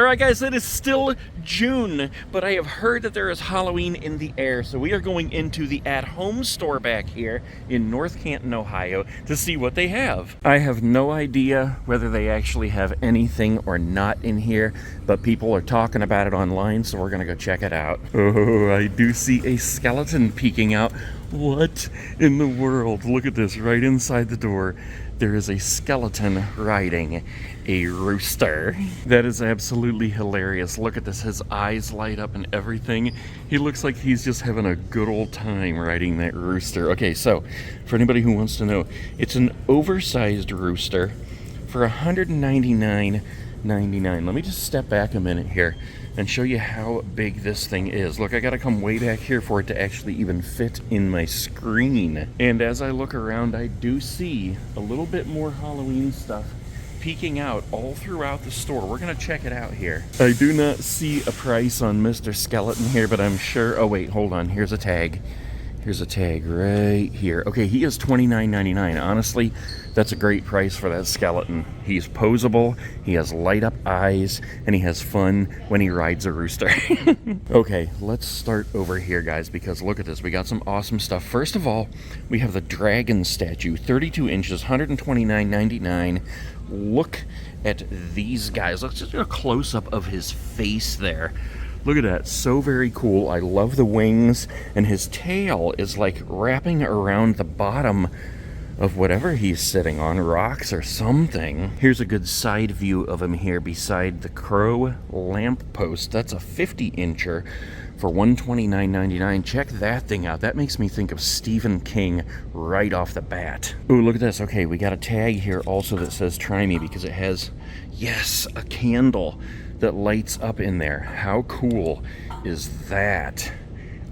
All right, guys, it is still June, but I have heard that there is Halloween in the air, so we are going into the at-home store back here in North Canton, Ohio, to see what they have. I have no idea whether they actually have anything or not in here, but people are talking about it online, so we're gonna go check it out. Oh, I do see a skeleton peeking out. What in the world? Look at this, right inside the door. There is a skeleton riding a rooster. That is absolutely hilarious. Look at this, his eyes light up and everything. He looks like he's just having a good old time riding that rooster. Okay, so for anybody who wants to know, it's an oversized rooster for $199.99. Let me just step back a minute here and show you how big this thing is. Look, I gotta come way back here for it to actually even fit in my screen. And as I look around, I do see a little bit more Halloween stuff peeking out all throughout the store. We're gonna check it out here. I do not see a price on Mr. Skeleton here, but I'm sure, oh wait, hold on, here's a tag. Here's a tag right here. Okay, he is $29.99. Honestly, that's a great price for that skeleton. He's posable, he has light up eyes, and he has fun when he rides a rooster. Okay, let's start over here, guys, because look at this. We got some awesome stuff. First of all, we have the dragon statue, 32 inches, $129.99. Look at these guys. Let's just do a close-up of his face there. Look at that, so very cool. I love the wings, and his tail is like wrapping around the bottom of whatever he's sitting on, rocks or something. Here's a good side view of him here beside the crow lamppost. That's a 50-incher for $129.99. Check that thing out. That makes me think of Stephen King right off the bat. Ooh, look at this. Okay, we got a tag here also that says try me because it has, yes, a candle that lights up in there. How cool is that?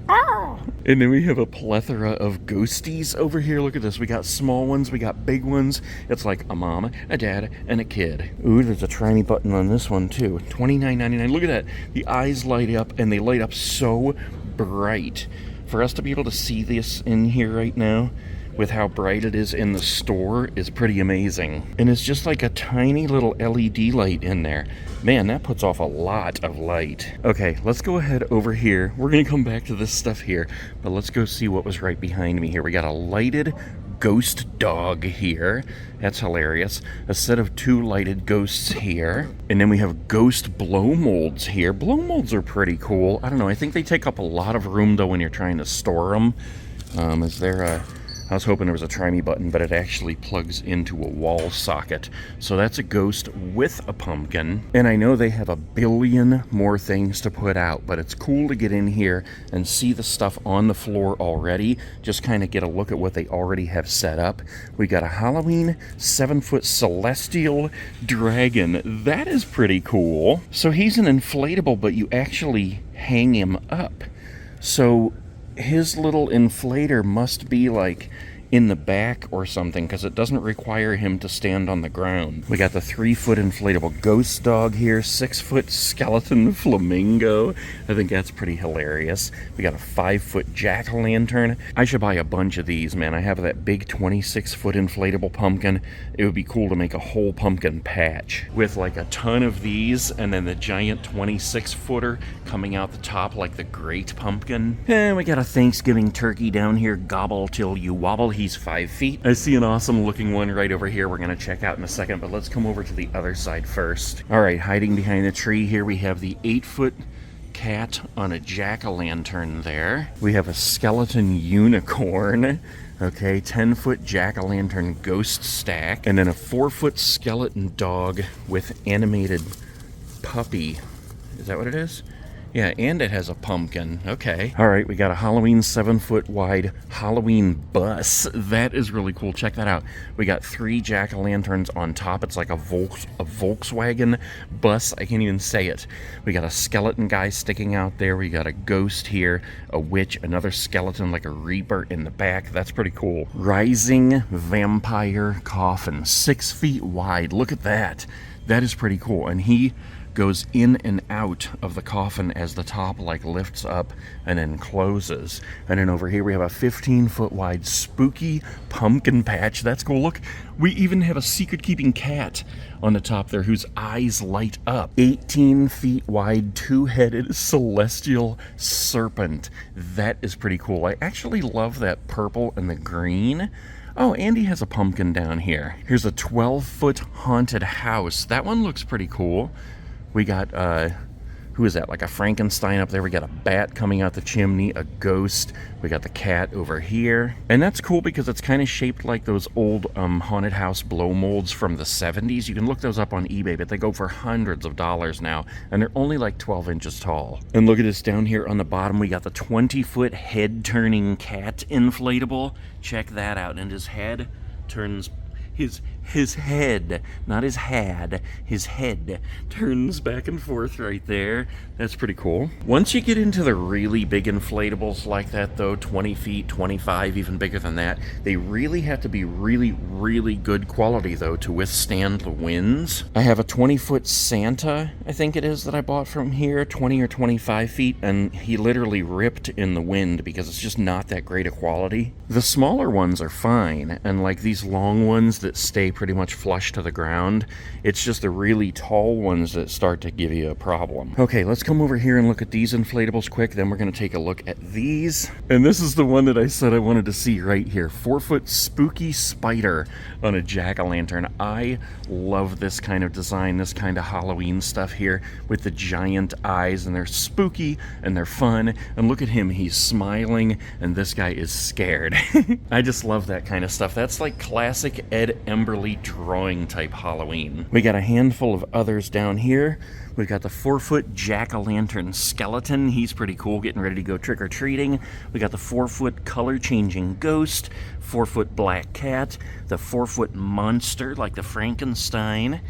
Oh! And then we have a plethora of ghosties over here. Look at this. We got small ones, we got big ones. It's like a mom, a dad, and a kid. Ooh, there's a try me button on this one too. $29.99. Look at that. The eyes light up, and they light up so bright. For us to be able to see this in here right now, with how bright it is in the store, is pretty amazing. And it's just like a tiny little LED light in there. Man, that puts off a lot of light. Okay, let's go ahead over here. We're gonna come back to this stuff here, but let's go see what was right behind me here. We got a lighted ghost dog here. That's hilarious. A set of 2 lighted ghosts here. And then we have ghost blow molds here. Blow molds are pretty cool. I don't know, I think they take up a lot of room though when you're trying to store them. Is there a... I was hoping there was a try me button, but it actually plugs into a wall socket. So that's a ghost with a pumpkin. And I know they have a billion more things to put out, but it's cool to get in here and see the stuff on the floor already. Just kind of get a look at what they already have set up. We got a Halloween 7-foot celestial dragon. That is pretty cool. So he's an inflatable, but you actually hang him up. So his little inflator must be like in the back or something, because it doesn't require him to stand on the ground. We got the 3-foot inflatable ghost dog here, 6-foot skeleton flamingo. I think that's pretty hilarious. We got a 5-foot jack-o'-lantern. I should buy a bunch of these, man. I have that big 26-foot inflatable pumpkin. It would be cool to make a whole pumpkin patch with like a ton of these, and then the giant 26-footer coming out the top like the great pumpkin. And we got a Thanksgiving turkey down here, gobble till you wobble. He's 5 feet. I see an awesome looking one right over here we're gonna check out in a second, but let's come over to the other side first. All right, hiding behind the tree here we have the 8-foot cat on a jack-o'-lantern there. We have a skeleton unicorn. Okay, 10-foot jack-o'-lantern ghost stack, and then a 4-foot skeleton dog with animated puppy. Is that what it is? Yeah, and it has a pumpkin. Okay. All right, we got a Halloween 7-foot wide Halloween bus. That is really cool. Check that out. We got 3 jack-o'-lanterns on top. It's like a Volkswagen bus. I can't even say it. We got a skeleton guy sticking out there. We got a ghost here, a witch, another skeleton like a reaper in the back. That's pretty cool. Rising vampire coffin, 6 feet wide. Look at that. That is pretty cool. And he goes in and out of the coffin as the top like lifts up and then closes. And then over here we have a 15-foot wide spooky pumpkin patch. That's cool. Look, we even have a secret-keeping cat on the top there whose eyes light up. 18 feet wide, two-headed celestial serpent. That is pretty cool. I actually love that purple and the green. Oh, Andy has a pumpkin down here. Here's a 12-foot haunted house. That one looks pretty cool. We got, who is that? Like a Frankenstein up there. We got a bat coming out the chimney, a ghost. We got the cat over here. And that's cool because it's kind of shaped like those old haunted house blow molds from the 70s. You can look those up on eBay, but they go for hundreds of dollars now. And they're only like 12 inches tall. And look at this down here on the bottom. We got the 20-foot head-turning cat inflatable. Check that out. And his head turns... His head, not his had, his head turns back and forth right there. That's pretty cool. Once you get into the really big inflatables like that though, 20 feet, 25, even bigger than that, they really have to be really, really good quality though to withstand the winds. I have a 20-foot Santa, I think it is, that I bought from here, 20 or 25 feet, and he literally ripped in the wind because it's just not that great a quality. The smaller ones are fine, and like these long ones that stay pretty much flush to the ground, it's just the really tall ones that start to give you a problem. Okay, let's come over here and look at these inflatables quick, then we're going to take a look at these. And this is the one that I said I wanted to see right here. 4-foot spooky spider on a jack-o'-lantern. I love this kind of design, this kind of Halloween stuff here with the giant eyes, and they're spooky and they're fun. And look at him, he's smiling and this guy is scared. I just love that kind of stuff. That's like classic Ed Emberley drawing type Halloween. We got a handful of others down here. We've got the 4-foot jack-o'-lantern skeleton. He's pretty cool, getting ready to go trick-or-treating. We got the 4-foot color-changing ghost, 4-foot black cat, the 4-foot monster like the Frankenstein.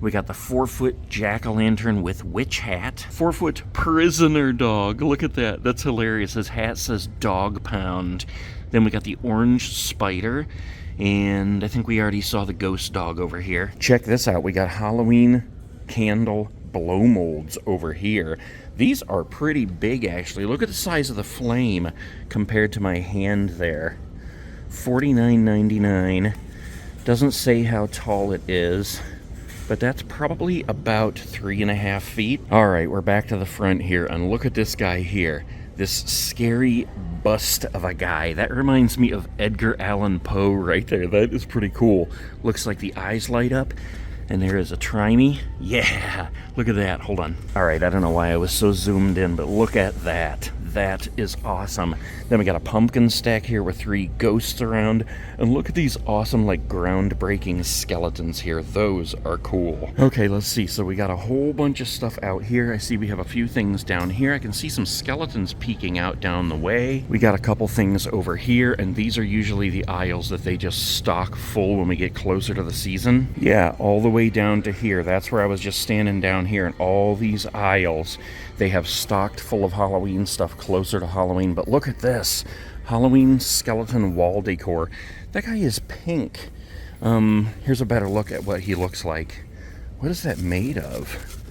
We got the 4-foot jack-o'-lantern with witch hat. 4-foot prisoner dog. Look at that. That's hilarious. His hat says dog pound. Then we got the orange spider. And I think we already saw the ghost dog over here. Check this out. We got Halloween candle blow molds over here. These are pretty big, actually. Look at the size of the flame compared to my hand there. $49.99. Doesn't say how tall it is, but that's probably about 3.5 feet. All right, we're back to the front here, and look at this guy here. This scary bust of a guy. That reminds me of Edgar Allan Poe right there. That is pretty cool. Looks like the eyes light up. And there is a trimey. Yeah, look at that. Hold on. All right, I don't know why I was so zoomed in, but look at that. That is awesome. Then we got a pumpkin stack here with 3 ghosts around. And look at these awesome, like, groundbreaking skeletons here. Those are cool. Okay, let's see. So we got a whole bunch of stuff out here. I see we have a few things down here. I can see some skeletons peeking out down the way. We got a couple things over here, and these are usually the aisles that they just stock full when we get closer to the season. Yeah, all the way down to here. That's where I was just standing down here, and all these aisles, they have stocked full of Halloween stuff closer to Halloween. But look at this. Halloween skeleton wall decor. That guy is pink. Here's a better look at what he looks like. What is that made of?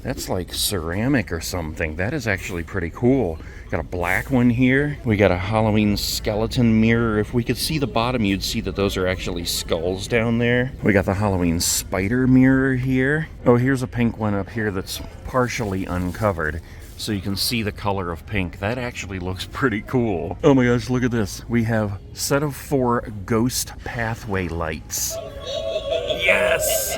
That's like ceramic or something. That is actually pretty cool. Got a black one here. We got a Halloween skeleton mirror. If we could see the bottom, you'd see that those are actually skulls down there. We got the Halloween spider mirror here. Oh, here's a pink one up here that's partially uncovered, so you can see the color of pink. That actually looks pretty cool. Oh my gosh, look at this. We have a set of 4 ghost pathway lights. Yes!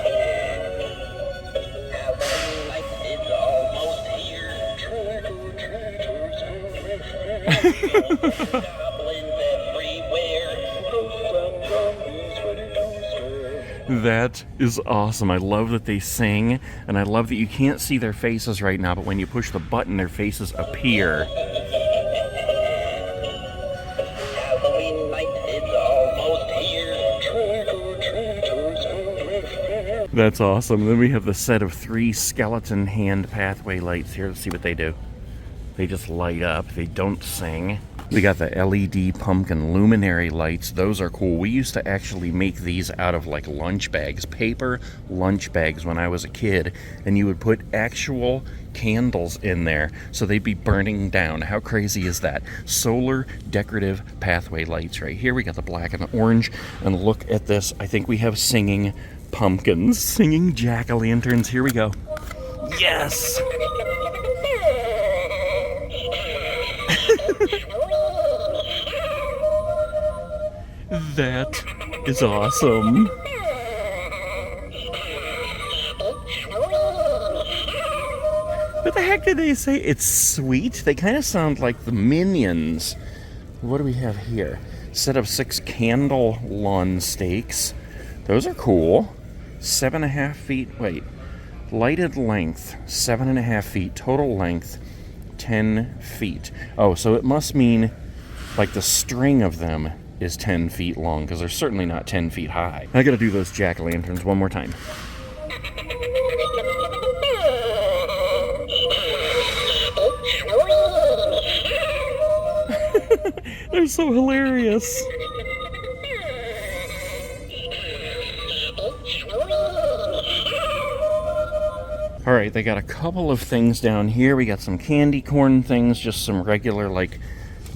That is awesome. I love that they sing, and I love that you can't see their faces right now, but when you push the button, their faces appear. Halloween night is almost here. That's awesome. Then we have the set of 3 skeleton hand pathway lights here. Let's see what they do. They just light up. They don't sing. We got the LED pumpkin luminary lights. Those are cool. We used to actually make these out of like lunch bags, paper lunch bags when I was a kid, and you would put actual candles in there so they'd be burning down. How crazy is that? Solar decorative pathway lights right here. We got the black and the orange, and look at this. I think we have singing pumpkins, singing jack-o'-lanterns. Here we go. Yes! That is awesome. What the heck did they say? It's sweet? They kind of sound like the Minions. What do we have here? Set of 6 candle lawn stakes. Those are cool. 7.5 feet. Wait. Lighted length, 7.5 feet. Total length, 10 feet. Oh, so it must mean like the string of them is 10 feet long, because they're certainly not 10 feet high. I gotta do those jack-o'-lanterns one more time. They're so hilarious. Alright, they got a couple of things down here. We got some candy corn things, just some regular like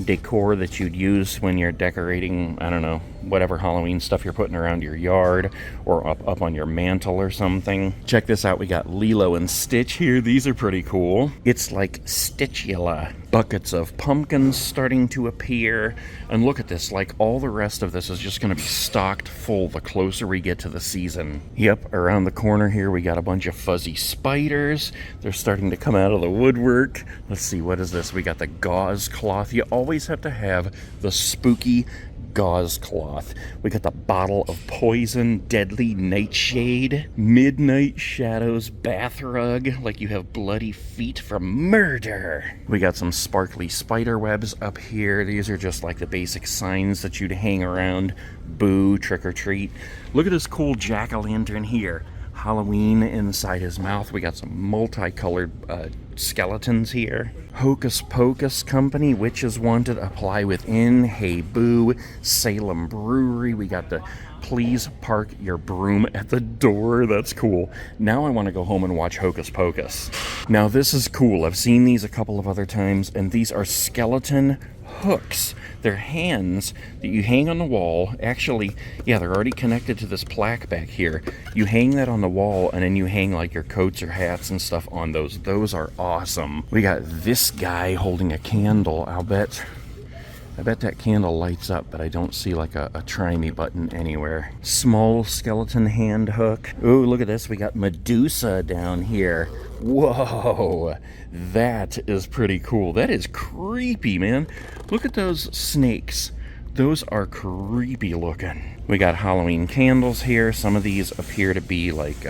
decor that you'd use when you're decorating, I don't know, whatever Halloween stuff you're putting around your yard or up on your mantle or something. Check this out. We got Lilo and Stitch here. These are pretty cool. It's like Stitchula. Buckets of pumpkins starting to appear. And look at this. Like all the rest of this is just going to be stocked full the closer we get to the season. Yep, around the corner here we got a bunch of fuzzy spiders. They're starting to come out of the woodwork. Let's see, what is this? We got the gauze cloth. You always have to have the spooky gauze cloth. We got the bottle of poison, deadly nightshade, midnight shadows bath rug, like you have bloody feet from murder. We got some sparkly spider webs up here. These are just like the basic signs that you'd hang around. Boo, trick or treat. Look at this cool jack-o'-lantern here. Halloween inside his mouth. We got some multicolored skeletons here. Hocus Pocus Company, Witches Wanted, Apply Within, Hey Boo, Salem Brewery. We got the Please Park Your Broom at the Door. That's cool. Now I want to go home and watch Hocus Pocus. Now this is cool. I've seen these a couple of other times, and these are skeleton hooks. They're hands that you hang on the wall. Actually, yeah, they're already connected to this plaque back here. You hang that on the wall, and then you hang like your coats or hats and stuff on those. Those are awesome. We got this guy holding a candle. I bet that candle lights up, but I don't see like a try me button anywhere. Small skeleton hand hook. Ooh, look at this. We got Medusa down here. Whoa, that is pretty cool. That is creepy, man. Look at those snakes. Those are creepy looking. We got Halloween candles here. Some of these appear to be like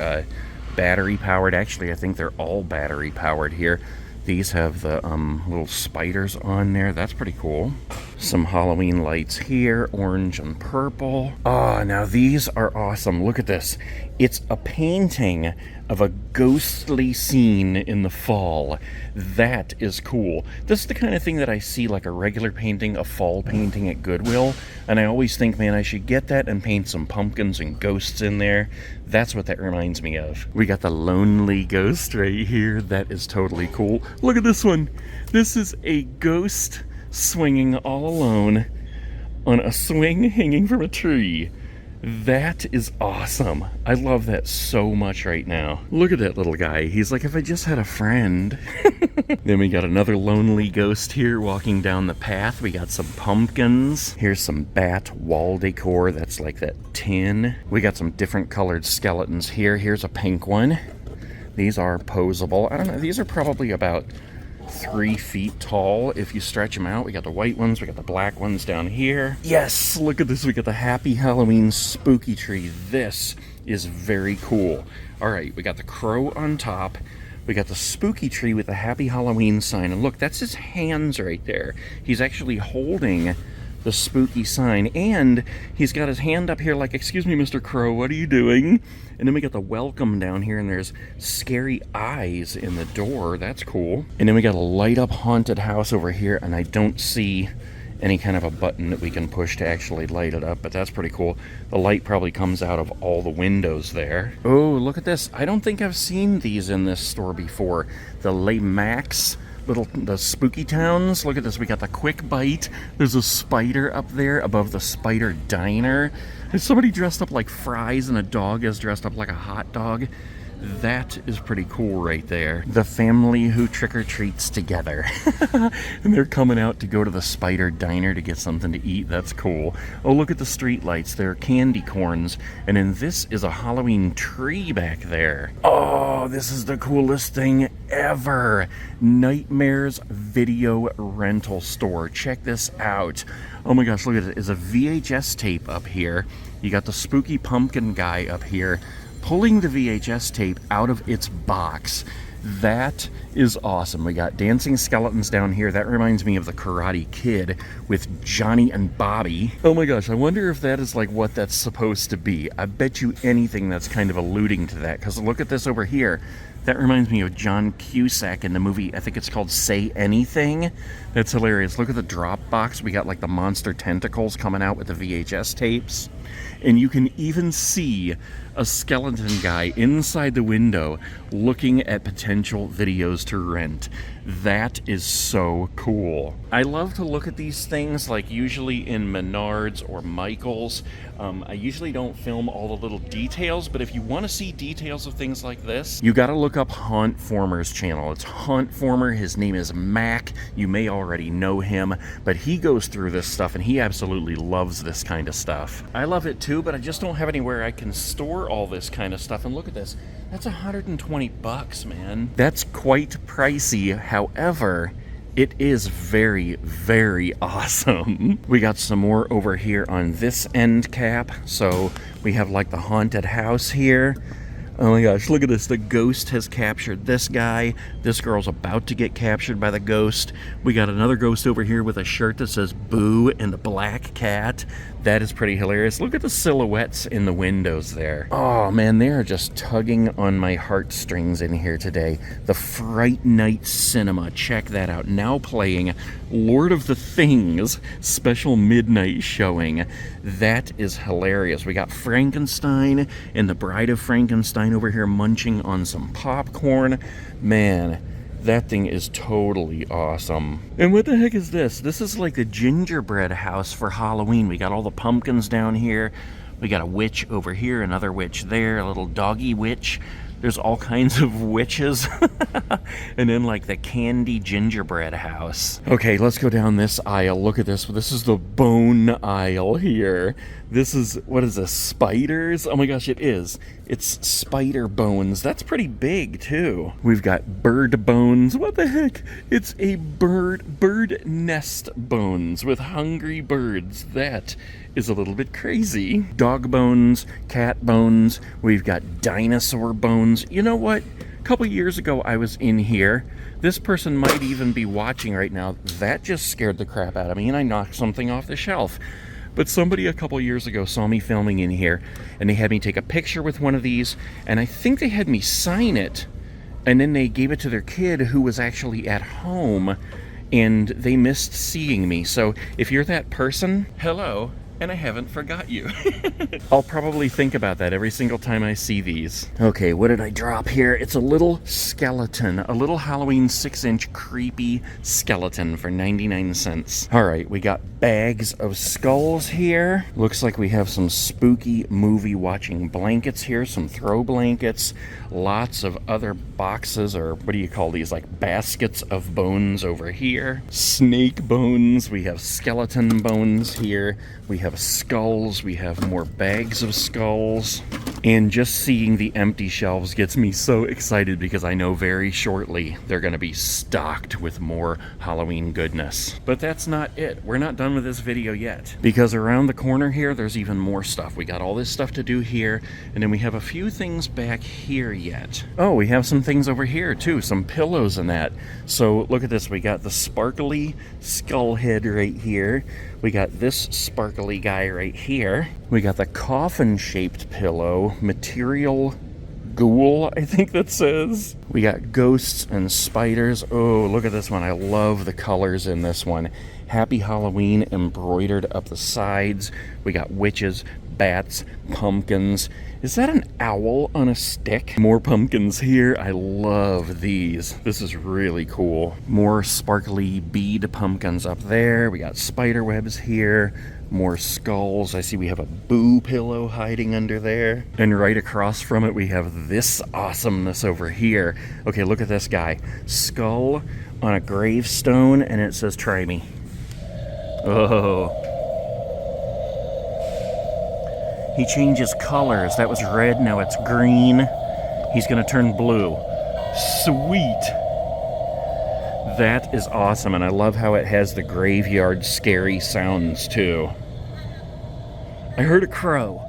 battery powered. Actually, I think they're all battery powered here. These have the little spiders on there. That's pretty cool. Some Halloween lights here, orange and purple. Oh, now these are awesome. Look at this. It's a painting of a ghostly scene in the fall. That is cool. This is the kind of thing that I see like a regular painting, a fall painting at Goodwill, and I always think, man, I should get that and paint some pumpkins and ghosts in there. That's what that reminds me of. We got the lonely ghost right here. That is totally cool. Look at this one. This is a ghost swinging all alone on a swing hanging from a tree. That is awesome. I love that so much right now. Look at that little guy. He's like, if I just had a friend. Then we got another lonely ghost here walking down the path. We got some pumpkins. Here's some bat wall decor. That's like that tin. We got some different colored skeletons here. Here's a pink one. These are posable. I don't know. These are probably about 3 feet tall if you stretch them out. We got the white ones, we got the black ones down here. Yes, look at this. We got the Happy Halloween spooky tree. This is very cool. All right, we got the crow on top. We got the spooky tree with the Happy Halloween sign. And look, that's his hands right there. He's actually holding the spooky sign, and he's got his hand up here like, excuse me, Mr. Crow, what are you doing? And then we got the welcome down here, and there's scary eyes in the door. That's cool. And then we got a light up haunted house over here, and I don't see any kind of a button that we can push to actually light it up, but that's pretty cool. The light probably comes out of all the windows there. Oh, look at this. I don't think I've seen these in this store before. The Le Max, the spooky towns. Look at this. We got the quick bite. There's a spider up there above the spider diner. There's somebody dressed up like fries, and a dog is dressed up like a hot dog. That is pretty cool right there. The family who trick-or-treats together. And they're coming out to go to the Spider Diner to get something to eat. That's cool. Oh, look at the street lights. They're candy corns. And then this is a Halloween tree back there. Oh, this is the coolest thing ever. Nightmares Video Rental Store. Check this out. Oh my gosh, look at it. It's a VHS tape up here. You got the spooky pumpkin guy up here, pulling the VHS tape out of its box. That is awesome. We got dancing skeletons down here. That reminds me of the Karate Kid with Johnny and Bobby. Oh my gosh, I wonder if that is like what that's supposed to be. I bet you anything that's kind of alluding to that, because look at this over here. That reminds me of John Cusack in the movie, I think it's called Say Anything. That's hilarious. Look at the drop box. We got like the monster tentacles coming out with the VHS tapes. And you can even see a skeleton guy inside the window looking at potential videos to rent. That is so cool. I love to look at these things, like usually in Menards or Michael's. I usually don't film all the little details, but if you want to see details of things like this, you got to look up Haunt Former's channel. It's Haunt Former. His name is Mac. You may already know him, but he goes through this stuff and he absolutely loves this kind of stuff. I love it too, but I just don't have anywhere I can store all this kind of stuff. And look at this. That's $120, man. That's quite pricey. However, it is very, very awesome. We got some more over here on this end cap. So we have like the haunted house here. Oh my gosh, look at this. The ghost has captured this guy. This girl's about to get captured by the ghost. We got another ghost over here with a shirt that says Boo and the black cat. That is pretty hilarious. Look at the silhouettes in the windows there. Oh man, they are just tugging on my heartstrings in here today. The Fright Night Cinema. Check that out. Now playing Lord of the Things special midnight showing. That is hilarious. We got Frankenstein and the Bride of Frankenstein over here munching on some popcorn. Man, that thing is totally awesome. And what the heck is this? This is like a gingerbread house for Halloween. We got all the pumpkins down here. We got a witch over here, another witch there, a little doggy witch. There's all kinds of witches. And then like the candy gingerbread house. Okay, let's go down this aisle. Look at this. This is the bone aisle here. This is, what is this, spiders? Oh my gosh, it is. It's spider bones. That's pretty big too. We've got bird bones. What the heck? It's a bird nest bones with hungry birds. That is a little bit crazy. Dog bones, cat bones. We've got dinosaur bones. You know what? A couple years ago I was in here. This person might even be watching right now. That just scared the crap out of me and I knocked something off the shelf. But somebody a couple years ago saw me filming in here and they had me take a picture with one of these, and I think they had me sign it, and then they gave it to their kid who was actually at home and they missed seeing me. So if you're that person, hello. And I haven't forgot you. I'll probably think about that every single time I see these. Okay, what did I drop here? It's a little skeleton, a little Halloween 6-inch creepy skeleton for 99 cents. All right, we got bags of skulls here. Looks like we have some spooky movie watching blankets here, some throw blankets, lots of other boxes, or what do you call these, like baskets of bones over here. Snake bones, we have skeleton bones here. We have skulls, we have more bags of skulls, and just seeing the empty shelves gets me so excited because I know very shortly they're going to be stocked with more Halloween goodness. But that's not it. We're not done with this video yet, because around the corner here there's even more stuff. We got all this stuff to do here, and then we have a few things back here yet. Oh, we have some things over here too, some pillows and that. So look at this. We got the sparkly skull head right here. We got this sparkly guy right here. We got the coffin-shaped pillow, material ghoul, I think that says. We got ghosts and spiders. Oh, look at this one. I love the colors in this one. Happy Halloween embroidered up the sides. We got witches, bats, pumpkins. Is that an owl on a stick? More pumpkins here. I love these. This is really cool. More sparkly bead pumpkins up there. We got spider webs here. More skulls. I see we have a boo pillow hiding under there. And right across from it, we have this awesomeness over here. Okay, look at this guy. Skull on a gravestone, and it says, "Try me." Oh. He changes colors. That was red, now it's green. He's gonna turn blue. Sweet. That is awesome, and I love how it has the graveyard scary sounds too. I heard a crow.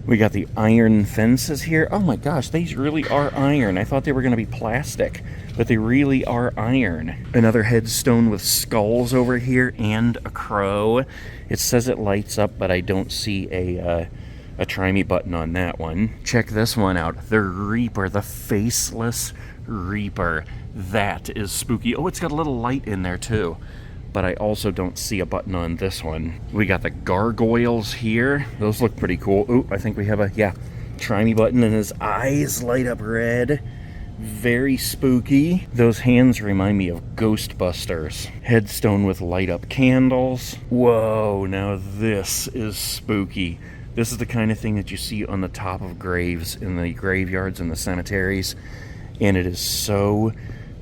We got the iron fences here. Oh my gosh, these really are iron. I thought they were gonna be plastic, but they really are iron. Another headstone with skulls over here and a crow. It says it lights up, but I don't see a try me button on that one. Check this one out. The Reaper, the faceless Reaper. That is spooky. Oh, it's got a little light in there too. But I also don't see a button on this one. We got the gargoyles here. Those look pretty cool. Ooh, I think we have a, yeah, try me button, and his eyes light up red. Very spooky. Those hands remind me of Ghostbusters. Headstone with light up candles. Whoa, now this is spooky. This is the kind of thing that you see on the top of graves in the graveyards and the cemeteries. And it is so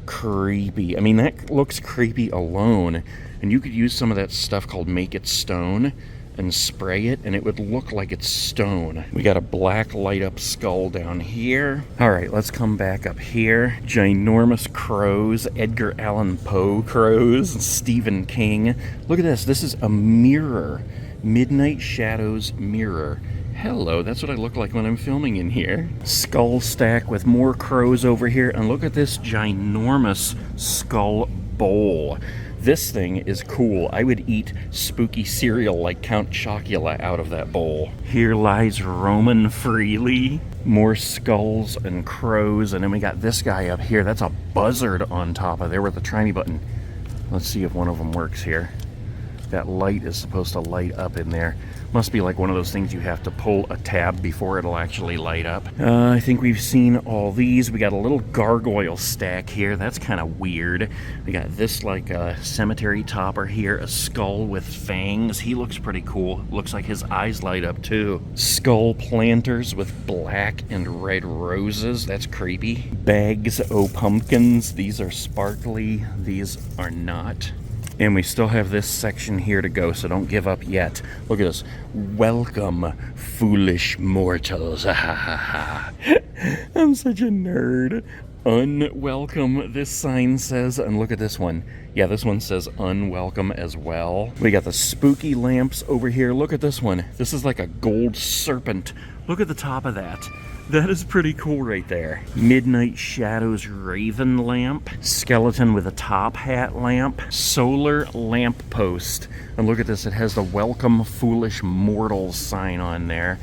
creepy. I mean, that looks creepy alone. And you could use some of that stuff called Make It Stone and spray it, and it would look like it's stone. We got a black light up skull down here. All right, let's come back up here. Ginormous crows, Edgar Allan Poe crows, Stephen King. Look at this. This is a mirror. Midnight Shadows mirror. Hello, that's what I look like when I'm filming in here. Skull stack with more crows over here, and look at this ginormous skull bowl. This thing is cool. I would eat spooky cereal like Count Chocula out of that bowl. Here lies Roman freely. More skulls and crows, and then we got this guy up here. That's a buzzard on top of there with the try me button. Let's see if one of them works here. That light is supposed to light up in there. Must be like one of those things you have to pull a tab before it'll actually light up. I think we've seen all these. We got a little gargoyle stack here. That's kind of weird. We got this like a cemetery topper here. A skull with fangs. He looks pretty cool. Looks like his eyes light up too. Skull planters with black and red roses. That's creepy. Bags o' pumpkins. These are sparkly. These are not. And we still have this section here to go, so don't give up yet. Look at this. Welcome, foolish mortals. I'm such a nerd. Unwelcome, this sign says. And look at this one. Yeah, this one says unwelcome as well. We got the spooky lamps over here. Look at this one. This is like a gold serpent. Look at the top of that. That is pretty cool right there. Midnight Shadows Raven lamp. Skeleton with a top hat lamp. Solar lamp post. And look at this, it has the Welcome Foolish Mortals sign on there.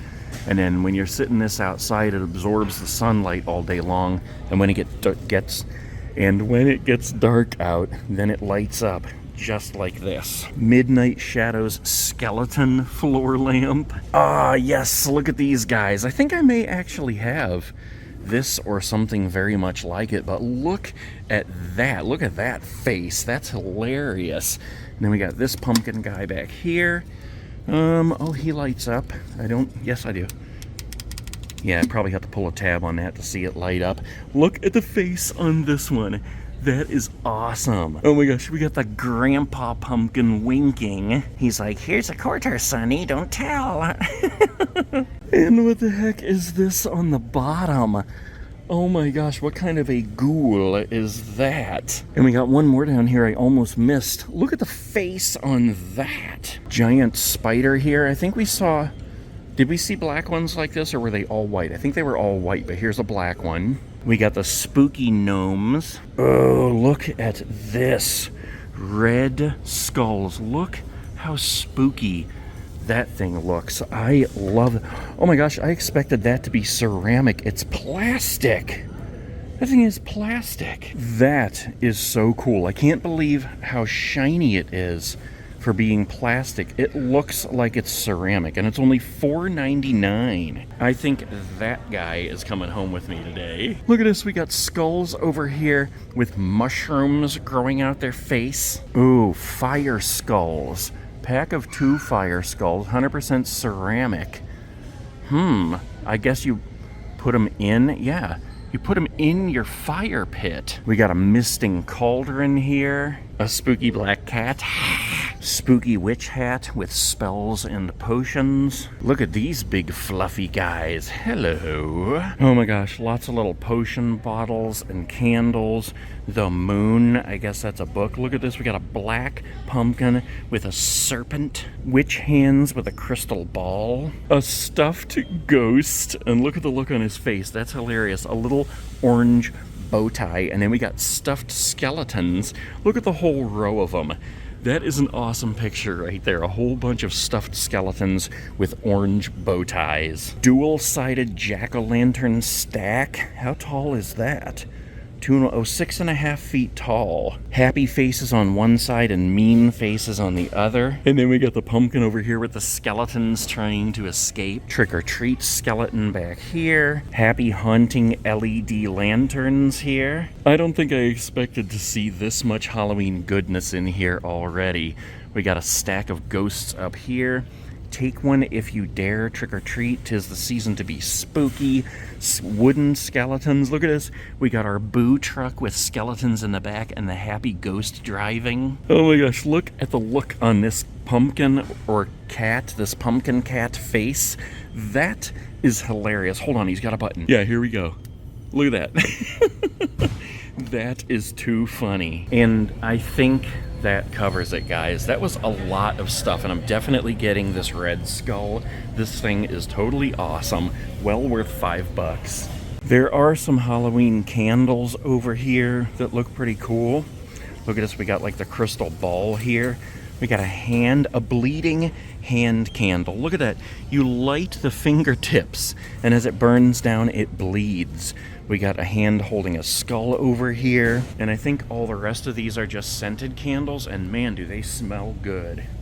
And then when you're sitting this outside, it absorbs the sunlight all day long. And when it gets dark out, then it lights up. Just like this. Midnight Shadows skeleton floor lamp. Ah, yes, look at these guys. I think I may actually have this or something very much like it, but look at that. Look at that face. That's hilarious. And then we got this pumpkin guy back here. Oh, he lights up. Yes, I do. Yeah, I probably have to pull a tab on that to see it light up. Look at the face on this one. That is awesome. Oh my gosh, we got the grandpa pumpkin winking. He's like, here's a quarter, sonny, don't tell. And what the heck is this on the bottom? Oh my gosh, what kind of a ghoul is that? And we got one more down here I almost missed. Look at the face on that. Giant spider here. I think we saw... Did we see black ones like this, or were they all white? I think they were all white, but here's a black one. We got the spooky gnomes. Oh, look at this. Red skulls. Look how spooky that thing looks. I love it. Oh my gosh, I expected that to be ceramic. It's plastic. That thing is plastic. That is so cool. I can't believe how shiny it is for being plastic. It looks like it's ceramic, and it's only $4.99. I think that guy is coming home with me today. Look at this, we got skulls over here with mushrooms growing out their face. Ooh, fire skulls. Pack of 2 fire skulls, 100% ceramic. I guess you put them in, yeah. You put them in your fire pit. We got a misting cauldron here, a spooky black cat, spooky witch hat with spells and potions. Look at these big fluffy guys. Hello. Oh my gosh, lots of little potion bottles and candles. The moon, I guess that's a book. Look at this, we got a black pumpkin with a serpent, witch hands with a crystal ball, a stuffed ghost, and look at the look on his face. That's hilarious. A little orange bow tie, and then we got stuffed skeletons. Look at the whole row of them. That is an awesome picture right there. A whole bunch of stuffed skeletons with orange bow ties. Dual-sided jack-o'-lantern stack. How tall is that? 6.5 feet tall. Happy faces on one side and mean faces on the other. And then we got the pumpkin over here with the skeletons trying to escape. Trick or treat skeleton back here. Happy hunting LED lanterns here. I don't think I expected to see this much Halloween goodness in here already. We got a stack of ghosts up here. Take one if you dare, trick or treat, 'tis the season to be spooky. Wooden skeletons, look at this. We got our boo truck with skeletons in the back and the happy ghost driving. Oh my gosh, look at the look on this pumpkin or cat, this pumpkin cat face. That is hilarious. Hold on, he's got a button. Yeah, here we go. Look at that. That is too funny. And I think that covers it, guys. That was a lot of stuff, and I'm definitely getting this red skull. This thing is totally awesome. Well worth $5. There are some Halloween candles over here that look pretty cool. Look at this, we got like the crystal ball here. We got a bleeding hand candle. Look at that. You light the fingertips, and as it burns down, it bleeds. We got a hand holding a skull over here, and I think all the rest of these are just scented candles, and man, do they smell good.